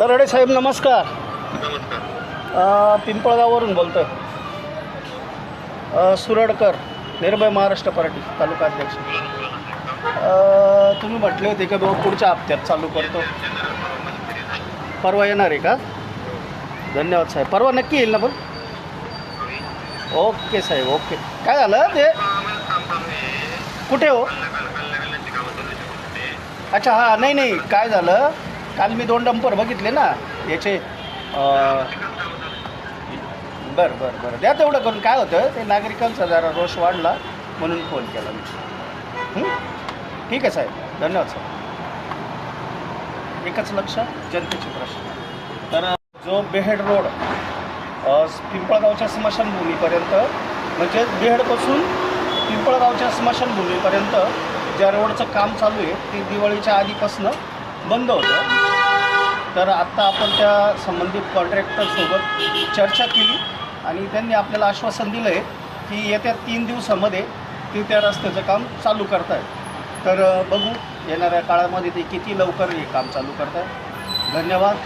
तरडे साहेब नमस्कार. नमस्कार. पिंपळगाववरून बोलतो. सुरडकर, निर्भय महाराष्ट्र पार्टी तालुका अध्यक्ष. तुम्ही म्हटले होते की बाबा पुढच्या हप्त्यात चालू करतो. परवा येणार आहे का? धन्यवाद साहेब. परवा नक्की येईल ना? पण ओके साहेब, ओके. काय झालं ते? कुठे हो? अच्छा, हां, नाही नाही, काय झालं, काल मी 2 डंपर बघितले ना याचे. बरं बरं बरं, द्या तेवढं करून. काय होतं, ते नागरिकांचा जरा रोष वाढला म्हणून फोन केला मी. ठीक आहे साहेब, धन्यवाद साहेब. एकच लक्ष, जनतेचे प्रश्न. तर जो बेहेड रोड पिंपळगावच्या स्मशानभूमीपर्यंत, म्हणजे बेहेडपासून पिंपळगावच्या स्मशानभूमीपर्यंत ज्या रोडचं काम चालू आहे ते दिवाळीच्या आधीपासून बंद होतं. तर आत्ता आपण त्या संबंधित कॉन्ट्रॅक्टरसोबत चर्चा केली आणि त्यांनी आपल्याला आश्वासन दिलं आहे की येत्या 3 दिवसामध्ये ते त्या रस्त्याचं काम चालू करत आहे. तर बघू येणाऱ्या काळामध्ये ते किती लवकर हे काम चालू करत आहे. धन्यवाद.